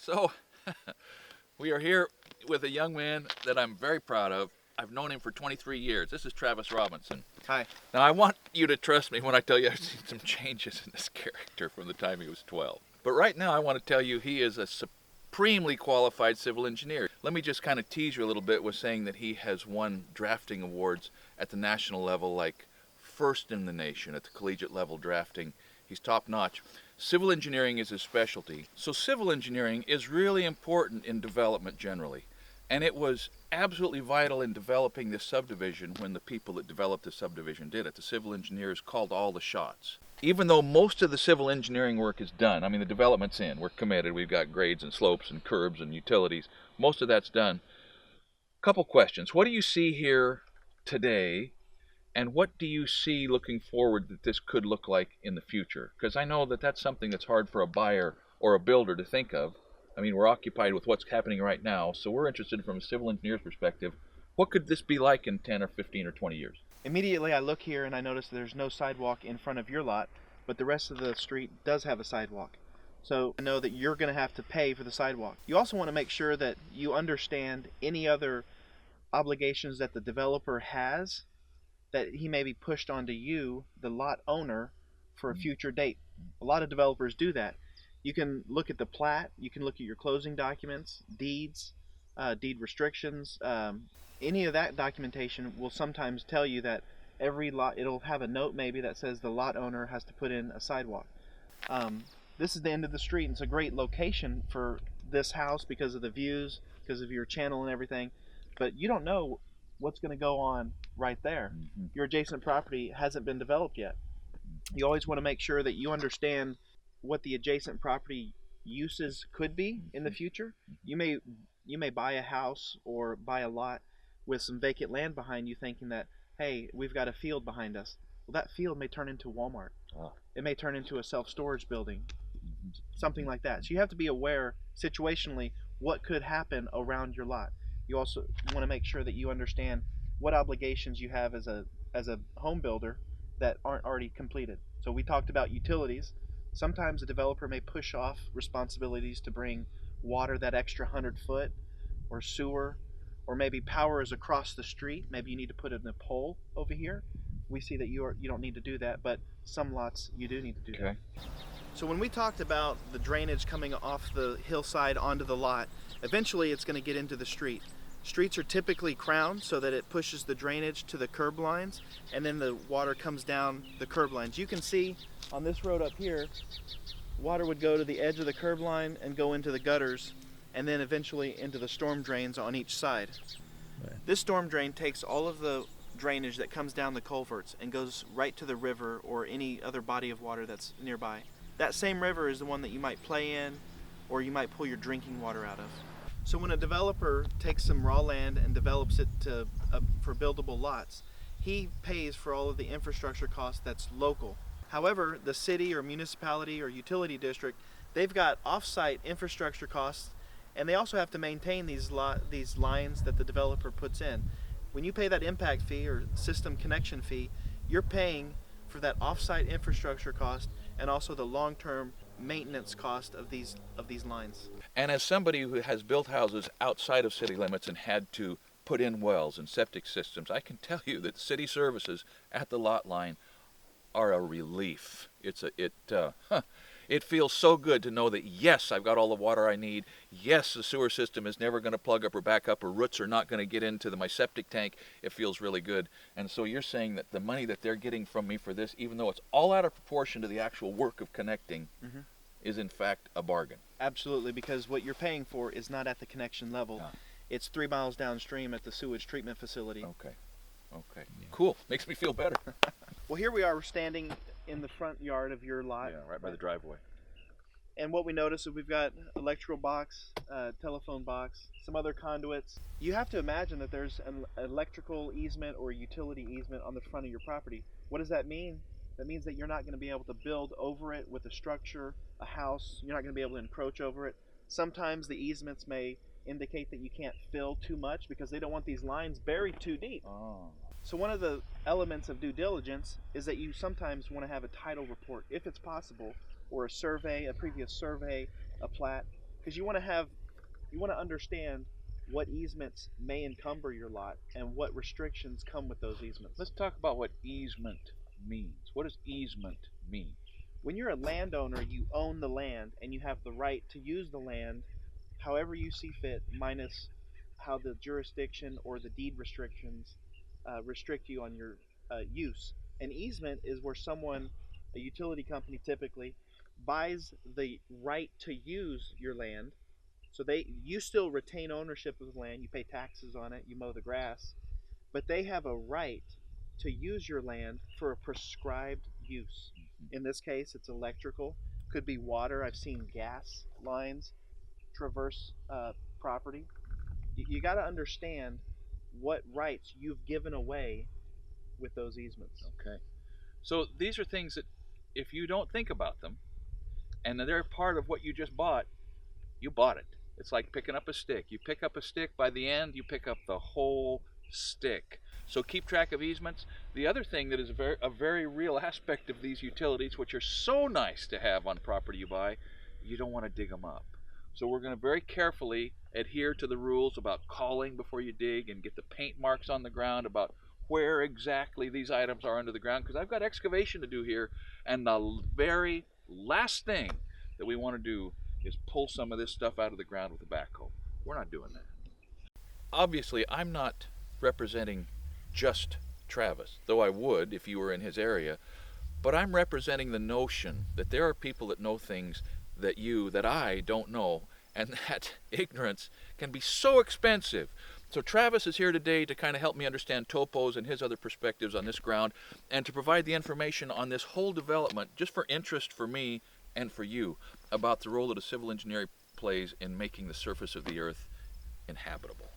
So, we are here with a young man that I'm very proud of. I've known him for 23 years. This is Travis Robinson. Hi. Now, I want you to trust me when I tell you I've seen some changes in this character from the time he was 12. But right now, I want to tell you he is a supremely qualified civil engineer. Let me just kind of tease you a little bit with saying that he has won drafting awards at the national level, like first in the nation at the collegiate level drafting. He's top notch. Civil engineering is his specialty. So civil engineering is really important in development generally. And it was absolutely vital in developing this subdivision when the people that developed the subdivision did it. The civil engineers called all the shots. Even though most of the civil engineering work is done, I mean, the development's in, we're committed, we've got grades and slopes and curbs and utilities, most of that's done. Couple questions. What do you see here today, and what do you see looking forward that this could look like in the future? Because I know that that's something that's hard for a buyer or a builder to think of. I mean, we're occupied with what's happening right now, so we're interested from a civil engineer's perspective. What could this be like in 10 or 15 or 20 years? Immediately I look here and I notice there's no sidewalk in front of your lot, but the rest of the street does have a sidewalk. So I know that you're going to have to pay for the sidewalk. You also want to make sure that you understand any other obligations that the developer has that he may be pushed onto you, the lot owner, for a future date. A lot of developers do that. You can look at the plat, you can look at your closing documents, deeds, deed restrictions. Any of that documentation will sometimes tell you that every lot, it'll have a note maybe that says the lot owner has to put in a sidewalk. This is the end of the street, and it's a great location for this house because of the views, because of your channel and everything, but you don't know what's going to go on right there. Your adjacent property hasn't been developed yet. You always want to make sure that you understand what the adjacent property uses could be in the future. You may buy a house or buy a lot with some vacant land behind you, thinking that, hey, we've got a field behind us. Well, that field may turn into Walmart. It may turn into a self-storage building, something like that. So you have to be aware situationally what could happen around your lot. You also want to make sure that you understand what obligations you have as a home builder that aren't already completed. So we talked about utilities. Sometimes a developer may push off responsibilities to bring water that extra 100 foot, or sewer, or maybe power is across the street. Maybe you need to put in a pole over here. We see that you don't need to do that, but some lots you do need to do that. So when we talked about the drainage coming off the hillside onto the lot, eventually it's going to get into the street. Streets are typically crowned so that it pushes the drainage to the curb lines, and then the water comes down the curb lines. You can see on this road up here, water would go to the edge of the curb line and go into the gutters, and then eventually into the storm drains on each side. Right. This storm drain takes all of the drainage that comes down the culverts and goes right to the river or any other body of water that's nearby. That same river is the one that you might play in, or you might pull your drinking water out of. So when a developer takes some raw land and develops it for buildable lots, he pays for all of the infrastructure costs that's local. However, the city or municipality or utility district, they've got off-site infrastructure costs, and they also have to maintain these lines that the developer puts in. When you pay that impact fee or system connection fee, you're paying for that off-site infrastructure cost and also the long-term maintenance cost of these lines. And as somebody who has built houses outside of city limits and had to put in wells and septic systems, I can tell you that city services at the lot line are a relief. It feels so good to know that, yes, I've got all the water I need. Yes, the sewer system is never going to plug up or back up, or roots are not going to get into my septic tank. It feels really good. And so you're saying that the money that they're getting from me for this, even though it's all out of proportion to the actual work of connecting, is in fact a bargain. Absolutely, because what you're paying for is not at the connection level. It's 3 miles downstream at the sewage treatment facility. Okay. Cool. Makes me feel better. Well, here we are, we're standing in the front yard of your lot. Yeah, right by the driveway. And what we notice is we've got electrical box, telephone box, some other conduits. You have to imagine that there's an electrical easement or utility easement on the front of your property. What does that mean? That means that you're not going to be able to build over it with a structure, a house. You're not going to be able to encroach over it. Sometimes the easements may indicate that you can't fill too much because they don't want these lines buried too deep. So one of the elements of due diligence is that you sometimes want to have a title report, if it's possible, or a survey, a previous survey, a plat, because you want to understand what easements may encumber your lot and what restrictions come with those easements. Let's talk about what easement means. What does easement mean? When you're a landowner, you own the land and you have the right to use the land however you see fit, minus how the jurisdiction or the deed restrictions restrict you on your use. An easement is where someone, a utility company typically, buys the right to use your land. So you still retain ownership of the land, you pay taxes on it, you mow the grass, but they have a right to use your land for a prescribed use. In this case, it's electrical, could be water. I've seen gas lines traverse property. You got to understand what rights you've given away with those easements. Okay. So these are things that if you don't think about them and they're part of what you just bought, you bought it. It's like picking up a stick. You pick up a stick, by the end, you pick up the whole stick. So keep track of easements. The other thing that is a very real aspect of these utilities, which are so nice to have on property you buy, you don't want to dig them up. So we're going to very carefully adhere to the rules about calling before you dig and get the paint marks on the ground about where exactly these items are under the ground, because I've got excavation to do here, and the very last thing that we want to do is pull some of this stuff out of the ground with a backhoe. We're not doing that. Obviously, I'm not representing just Travis, though I would if you were in his area, but I'm representing the notion that there are people that know things that I don't know, and that ignorance can be so expensive. So Travis is here today to kind of help me understand topos and his other perspectives on this ground, and to provide the information on this whole development, just for interest for me and for you, about the role that a civil engineer plays in making the surface of the earth inhabitable.